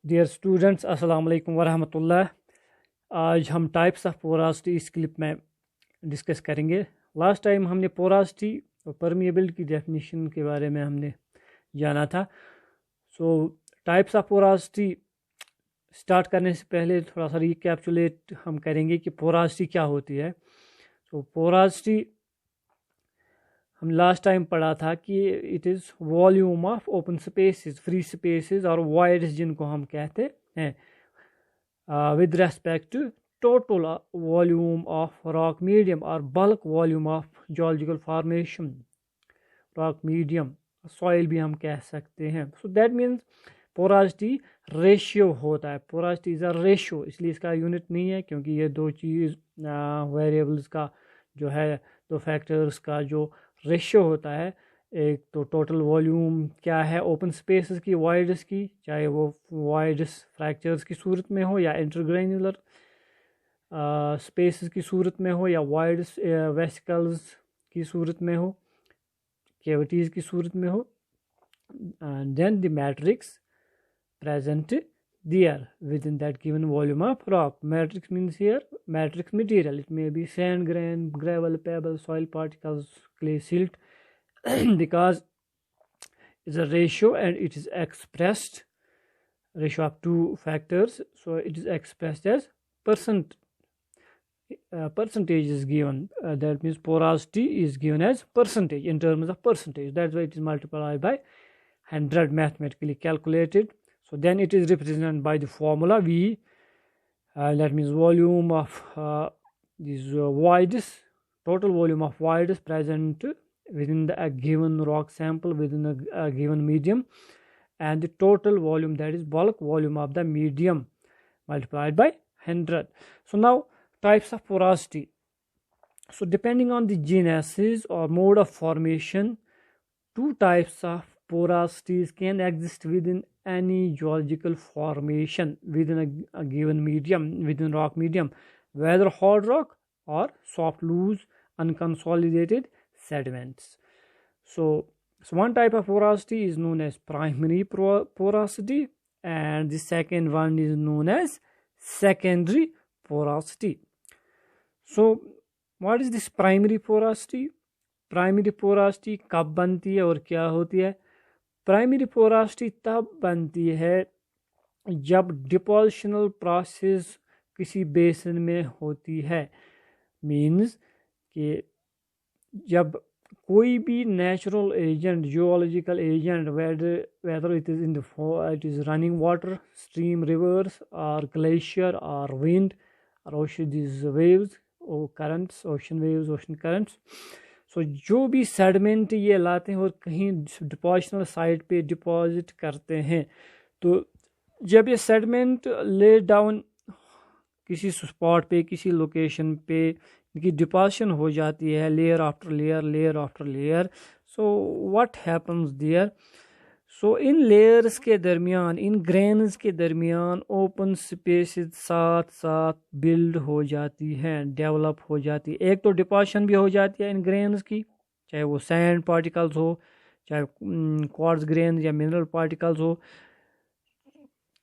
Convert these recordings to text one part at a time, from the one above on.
Dear students, अस्सलाम वालेकुम वरहमतुल्लाह। आज हम टाइप्स ऑफ पोरासिटी इस क्लिप में डिस्कस करेंगे। लास्ट टाइम हमने पोरासिटी और परमिएबिलिटी की डेफिनेशन के बारे में हमने जाना था। सो टाइप्स ऑफ पोरासिटी स्टार्ट करने से पहले थोड़ा सा रिकैप्चुलेट हम करेंगे कि पोरासिटी क्या होती है। सो पोरासिटी हम लास्ट टाइम पढ़ा था कि it is volume of open spaces, free spaces और वॉइड्स जिनको हम कहते हैं, with respect to total volume of rock medium or bulk volume of geological formation, rock medium, soil भी हम कह सकते हैं। so that means porosity ratio होता है। porosity इज़ अ रेशियो, इसलिए इसका यूनिट नहीं है क्योंकि ये दो चीज़ वेरिएबल्स का जो है, दो फैक्टर्स का जो रेशियो होता है, एक तो टोटल वॉल्यूम क्या है ओपन स्पेसेस की, वाइड्स की, चाहे वो वाइड्स फ्रैक्चर्स की सूरत में हो या इंटरग्रेन्युलर स्पेसेस की सूरत में हो या वाइड्स वेसिकल्स की सूरत में हो, कैविटीज़ की सूरत में हो। Then the matrix present there within that given volume of rock. Matrix means here matrix material. It may be sand grain, gravel, pebble, soil particles, clay, silt because it's a ratio and it is expressed ratio of two factors, so it is expressed as percentage is given. That means porosity is given as percentage, in terms of percentage. That's why it is multiplied by 100, mathematically calculated. So then it is represented by the formula V, that means volume of these voids, total volume of voids present within a given rock sample within a given medium, and the total volume, that is bulk volume of the medium, multiplied by 100. So now types of porosity. So depending on the genesis or mode of formation, two types of porosities can exist within any geological formation within a given medium, within rock medium, whether hard rock or soft loose unconsolidated sediments. So one type of porosity is known as primary porosity, and the second one is known as secondary porosity. So what is this primary porosity? Primary porosity कब बनती है और क्या होती है? Primary पोरासिटी तब बनती है जब डिपोजिशनल प्रोसेस किसी बेसन में होती है। मीन्स कि जब कोई भी natural agent, geological agent, whether it is in it is running water, stream, rivers, or glacier, or wind, or ocean, these waves or currents, ocean waves, ocean currents. सो जो भी सेडमेंट ये लाते हैं और कहीं डिपोजिशनल साइट पे डिपॉजिट करते हैं, तो जब ये सेडमेंट ले डाउन किसी स्पॉट पे, किसी लोकेशन पे इनकी डिपोजिशन हो जाती है, layer after layer, layer after layer, so what happens there? So in layers के दरमियान, इन ग्रेन्स के दरमियान ओपन स्पेसेस साथ साथ बिल्ड हो जाती हैं, डेवलप हो जाती है। एक तो डिपोजिशन भी हो जाती है इन ग्रेन्स की, चाहे वो सैंड पार्टिकल्स हो, चाहे क्वार्ट्ज ग्रेन या मिनरल पार्टिकल्स हो,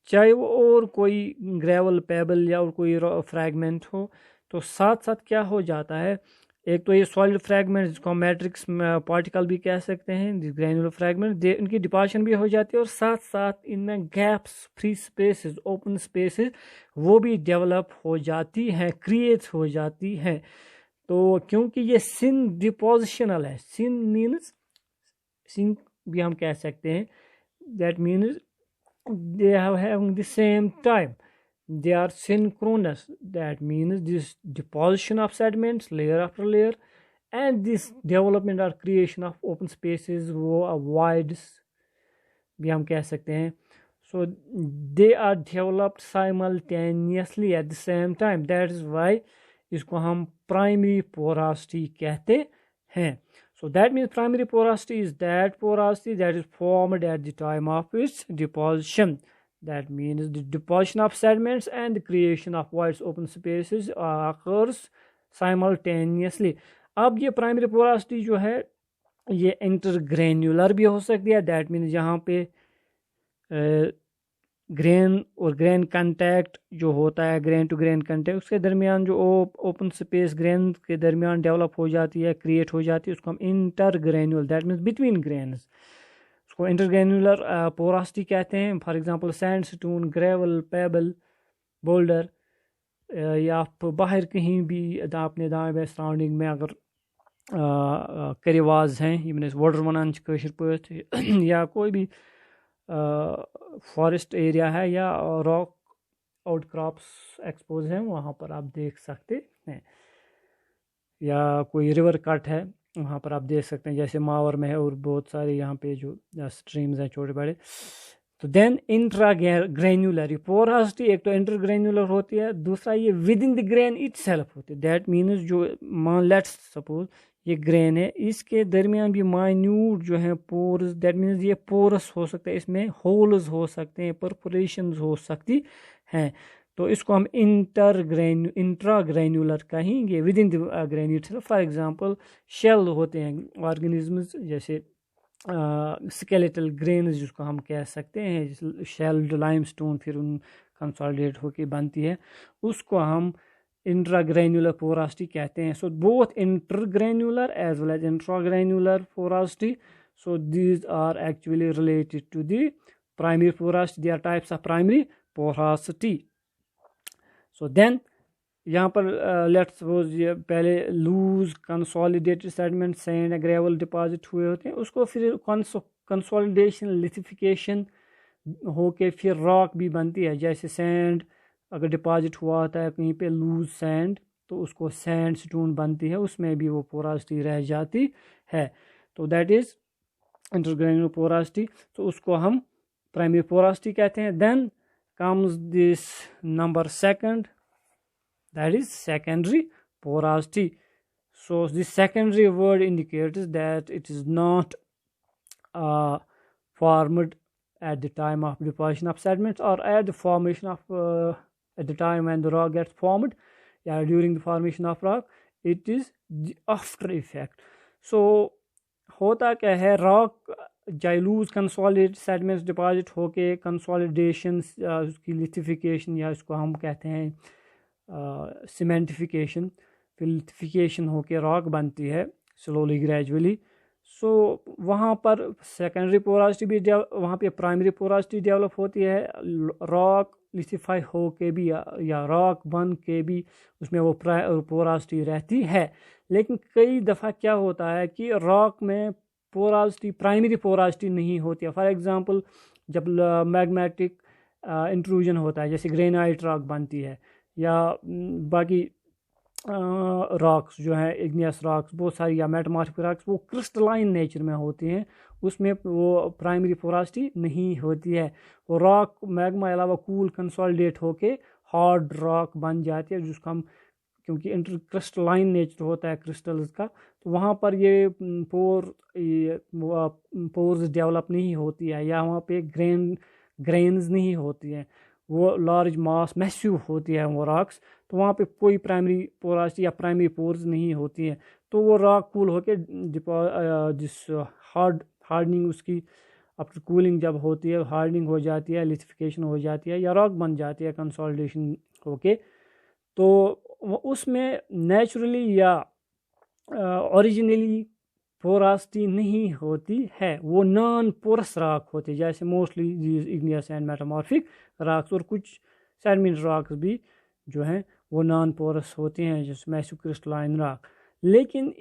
चाहे वो और कोई ग्रेवल, पेबल या और कोई फ्रैगमेंट हो। तो साथ साथ क्या हो जाता है, एक तो ये सॉलिड फ्रैगमेंट जिसको हम मैट्रिक्स पार्टिकल भी कह सकते हैं, ग्रैनुलर फ्रैगमेंट, इनकी डिपोजिशन भी हो जाती है और साथ साथ इनमें gaps, free spaces, open spaces वो भी डेवलप हो जाती हैं, क्रिएट हो जाती हैं। तो क्योंकि ये सिन डिपोजिशनल है, सिन मीन्स, सिन भी हम कह सकते हैं, that means they have having the same time, they are synchronous. That means this deposition of sediments layer after layer and this development or creation of open spaces, वो voids भी हम कह सकते हैं. So they are developed simultaneously at the same time. That is why इसको हम primary porosity कहते हैं. So that means primary porosity is that porosity that is formed at the time of its deposition. That means the deposition of sediments and the creation of voids, open spaces occurs simultaneously. अब ये primary पोरासिटी जो है ये इंटरग्रेन्युलर भी हो सकती है। That means यहाँ पे ग्रेन और ग्रेन कंटैक्ट जो होता है, ग्रेन टू ग्रेन कंटैक्ट, उसके दरमियान जो ओपन स्पेस ग्रेन के दरमियान डेवलप हो जाती है, क्रिएट हो जाती है, उसको हम inter granule, that means between grains, उसको इंटर ग्रेन्यूलर पोरासिटी कहते हैं. For example sand stone, gravel, payable, boulder, या आप बाहर कहीं भी अपने दाएं बाएं सराउंडिंग में अगर करीवाज हैं, यम वोडर वन कशर पे या कोई भी फॉरेस्ट एरिया है या रॉक आउटक्रॉप्स एक्सपोज हैं, वहाँ पर आप देख सकते हैं. या कोई रिवर कट है, वहाँ पर आप देख सकते हैं, जैसे मावर में है और बहुत सारे यहाँ पे जो स्ट्रीम्स हैं छोटे बड़े. तो देन इंट्रा ग्रेन्यूलर पोरासिटी, एक तो इंटर ग्रेन्यूलर होती है, दूसरा ये with in the grain itself होती है. दैट मीन्स जो लेट्स सपोज ये ग्रेन है, इसके दरमियान भी माइन्यूट जो है पोर्स, दैट मीन्स ये पोरस हो सकता है, इसमें होल्स हो सकते हैं, परफोरेशंस हो सकती हैं. तो इसको हम इंट्रा ग्रेन्यूलर कहेंगे, within the grain itself. For example shell होते हैं ऑर्गेनिजम्स, जैसे स्केलेटल ग्रेन्स जिसको हम कह सकते हैं, शेल्ड लाइमस्टोन फिर उन कंसोलिडेट होके बनती है, उसको हम इंट्राग्रेन्युलर पोरासिटी कहते हैं. So both intergranular as well as intragranular porosity, so these are actually related to the primary porosity. They are types of primary porosity. So then यहाँ पर लेट्स सपोज ये पहले लूज कंसोलिडेटेड सेडिमेंट सैंड या gravel deposit हुए होते हैं, उसको फिर कंसोलिडेशन लिथिफिकेशन होके फिर रॉक भी बनती है. जैसे सैंड अगर डिपॉजिट हुआ होता है कहीं पे लूज सैंड, तो उसको सैंड स्टोन बनती है, उसमें भी वो पोरासिटी रह जाती है. तो दैट इज इंटरग्रेन्युलर पोरासिटी. तो उसको हम प्राइमरी पोरासिटी कहते हैं. Then comes this number second, that is secondary porosity. So the secondary word indicates that it is not formed at the time of deposition of sediments or at the formation of at the time when the rock gets formed, yeah, during the formation of rock. It is the after effect. So होता क्या है, rock जाइलूज consolidated sediments deposit होके consolidation, उसकी lithification या इसको हम कहते हैं सीमेंटिफिकेशन, फिर लिथिफिकेशन होके रॉक बनती है स्लोली ग्रेजुअली. सो वहाँ पर सेकेंडरी पोरासिटी भी वहाँ पे प्राइमरी पोरासिटी डेवलप होती है. रॉक लिथिफाई हो के भी या रॉक बन के भी उसमें वो पोरासिटी रहती है. लेकिन कई दफ़ा क्या होता है कि रॉक में पोरासिटी, प्राइमरी पोरासिटी नहीं होती है. फॉर एग्जांपल जब मैग्मेटिक इंट्रूजन होता है, जैसे ग्रेनाइट रॉक बनती है या बाकी रॉक्स जो है, इग्नियस रॉक्स बहुत सारी या मेटामॉर्फिक रॉक्स, वो क्रिस्टलाइन नेचर में होती हैं, उसमें वो प्राइमरी पोरासिटी नहीं होती है. वो रॉक मैग्मा अलावा कूल कंसोलिडेट होके हार्ड रॉक बन जाती है, जिसको हम, क्योंकि इंटर क्रिस्टलाइन नेचर होता है क्रिस्टल्स का, तो वहाँ पर ये पोर्स डेवलप नहीं होती है या वहाँ पे ग्रेन्स नहीं होती हैं, वो लार्ज मास मैसिव होती है वो रॉक्स. तो वहाँ पे कोई प्राइमरी पोरासिटी या प्राइमरी पोर्स नहीं होती है. तो वो रॉक कूल होके जिस हार्डनिंग उसकी आफ्टर कूलिंग जब होती है, हार्डनिंग हो जाती है, लिथिफिकेशन हो जाती है या रॉक बन जाती है कंसोलिडेशन होके, तो उसमें नेचुरली या ओरिजिनली पोरासिटी नहीं होती है, वो नॉन पोरस रॉक होते हैं, जैसे mostly these igneous and metamorphic rocks, और कुछ सेडिमेंट रॉक्स भी जो हैं वो नॉन पोरस होते हैं, जैसे मैसिव क्रिस्टलाइन रॉक. लेकिन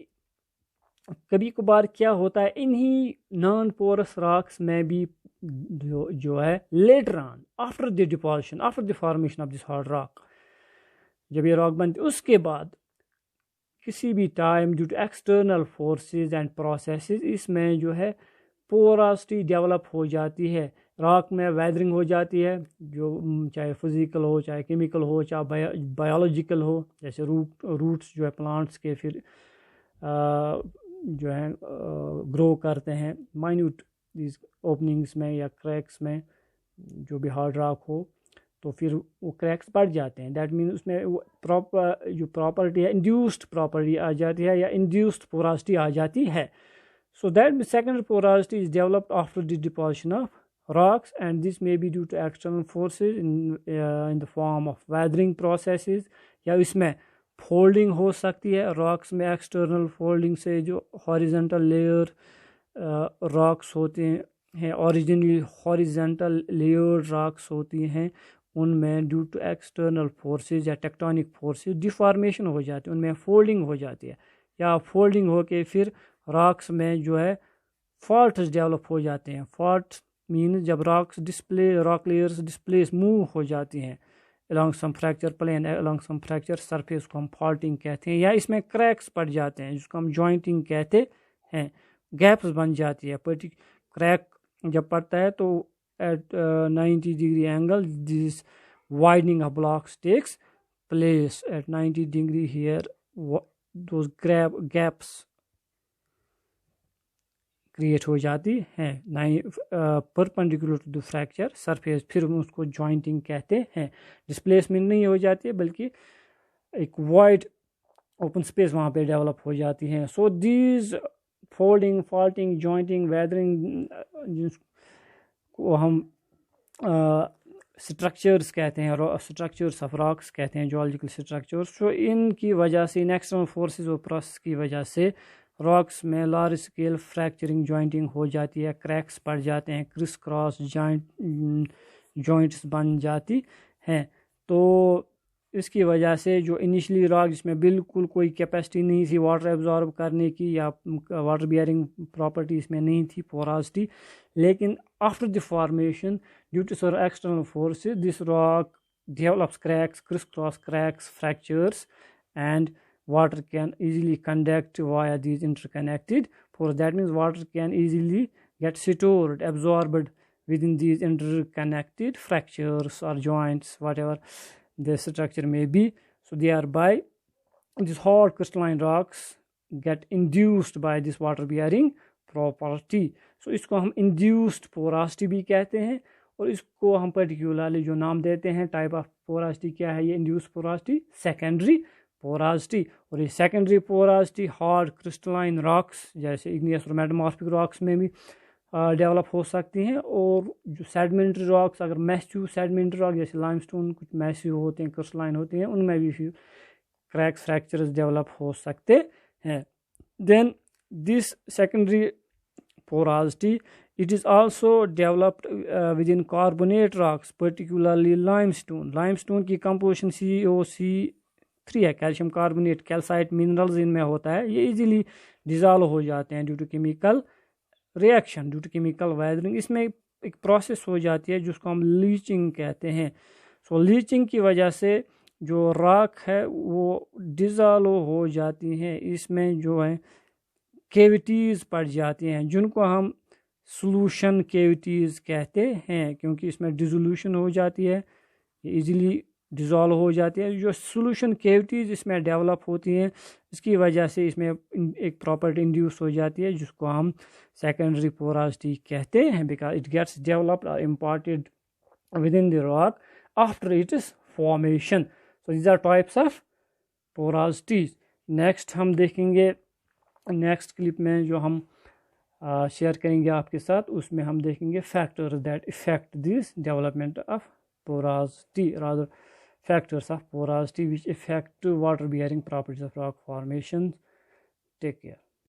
कभी कभार क्या होता है, इन्हीं नॉन पोरस रॉक्स में भी जो है later on after the deposition, after the formation of this hard rock, जब ये रॉक बनती है उसके बाद किसी भी time due to external forces and processes, इसमें जो है पोरासिटी डेवलप हो जाती है. रॉक में वेदरिंग हो जाती है, जो चाहे फिजिकल हो, चाहे केमिकल हो, चाहे बायोलॉजिकल हो, जैसे रूट्स जो है प्लांट्स के फिर जो है ग्रो करते हैं माइन्यूट इस ओपनिंग्स में या क्रैक्स में, जो भी हार्ड रॉक हो, तो फिर वो क्रैक्स बढ़ जाते हैं. दैट मीन्स उसमें वो जो प्रॉपर्टी है, इंड्यूस्ड प्रॉपर्टी आ जाती है या इंड्यूस्ड पोरासिटी आ जाती है. So that secondary porosity is developed after the deposition of rocks, and this may be due to external forces in the form of weathering processes, या इसमें फोल्डिंग हो सकती है रॉक्स में, एक्सटर्नल फोल्डिंग से जो हॉरिजॉन्टल लेयर रॉक्स होते हैं ओरिजिनली हॉरिजॉन्टल लेयर रॉक्स होती हैं, उनमें ड्यू टू एक्सटर्नल फोर्सेस या टेक्टोनिक फोर्सेस डिफॉर्मेशन हो जाती है, उनमें फोल्डिंग हो जाती है, या फोल्डिंग होके फिर रॉक्स में जो है फॉल्ट्स डेवलप हो जाते हैं. फॉल्ट मीन जब रॉक लेयर्स डिस्प्लेस मूव हो जाती हैं along some fracture plane, along some fracture surface को हम faulting कहते हैं, या इसमें cracks पड़ जाते हैं जिसको हम jointing कहते हैं, gaps बन जाती है. crack जब पड़ता है तो at 90 degree angle this widening of blocks takes place at 90 degree here, those gaps create हो जाती हैं perpendicular to the fracture surface, फिर हम उसको जॉइंटिंग कहते हैं. डिस्प्लेसमेंट नहीं हो जाती है बल्कि एक वाइड ओपन स्पेस वहाँ पे डेवलप हो जाती है. So these folding, faulting, jointing, weathering जिसको हम स्ट्रक्चर्स कहते हैं, स्ट्रक्चर्स ऑफ रॉक्स कहते हैं, जियोलॉजिकल स्ट्रक्चर्स. तो इनकी वजह से, इन एक्सटर्नल फोर्सेस और प्रोसेस की वजह से रॉक्स में लार्ज स्केल फ्रैक्चरिंग, जॉइंटिंग हो जाती है, क्रैक्स पड़ जाते हैं, क्रिस क्रॉस जॉइंट्स बन जाती हैं. तो इसकी वजह से जो इनिशियली रॉक जिसमें बिल्कुल कोई कैपेसिटी नहीं थी वाटर एब्जॉर्ब करने की या वाटर बियरिंग प्रॉपर्टी इसमें नहीं थी, पोरोसिटी, लेकिन after the formation due to sir external forces this rock develops cracks, क्रिस cross cracks, fractures, and water can easily conduct via these interconnected pores. That means water can easily get stored, absorbed within these interconnected fractures or joints, whatever the structure may be. So thereby these hard crystalline rocks get induced by this water bearing property. So इसको हम induced porosity भी कहते हैं, और इसको हम particularly जो नाम देते हैं type of porosity क्या है, ये induced porosity, secondary porosity. और ये secondary porosity hard crystalline rocks जैसे igneous और metamorphic rocks में भी डेवलप हो सकती हैं, और जो sedimentary rocks अगर massive sedimentary rock जैसे limestone कुछ massive होते हैं, crystalline होते हैं, उनमें भी cracks, fractures डेवलप हो सकते हैं. Then this secondary porosity, it is also developed within carbonate rocks, particularly limestone. Limestone की composition COC3 है, कैल्शियम कार्बोनेट, कैल्साइट मिनरल्स इनमें होता है, ये इजीली डिजॉल्व हो जाते हैं due to chemical reaction, due to chemical weathering. इसमें एक प्रोसेस हो जाती है जिसको हम लीचिंग कहते हैं. सो लीचिंग की वजह से जो रॉक है वो डिजॉल्व हो जाती हैं, इसमें जो है केविटीज़ पड़ जाती हैं जिनको हम सोल्यूशन केविटीज़ कहते हैं, क्योंकि इसमें डिसोल्यूशन हो जाती है, ये इजीली डिज़ोल्व हो जाती है. जो सोल्यूशन केविटीज़ इसमें डेवलप होती हैं इसकी वजह से इसमें एक प्रॉपर्टी इंड्यूस हो जाती है जिसको हम सेकेंडरी पोरोसिटी कहते हैं, बिकॉज इट गेट्स डेवलप्ड और imported within the rock after its formation. So these are types of porosities. Next हम देखेंगे, नेक्स्ट क्लिप में जो हम शेयर करेंगे आपके साथ, उसमें हम देखेंगे factors that effect this development of porosity, rather factors of porosity which affect water bearing properties of rock formations. Take care.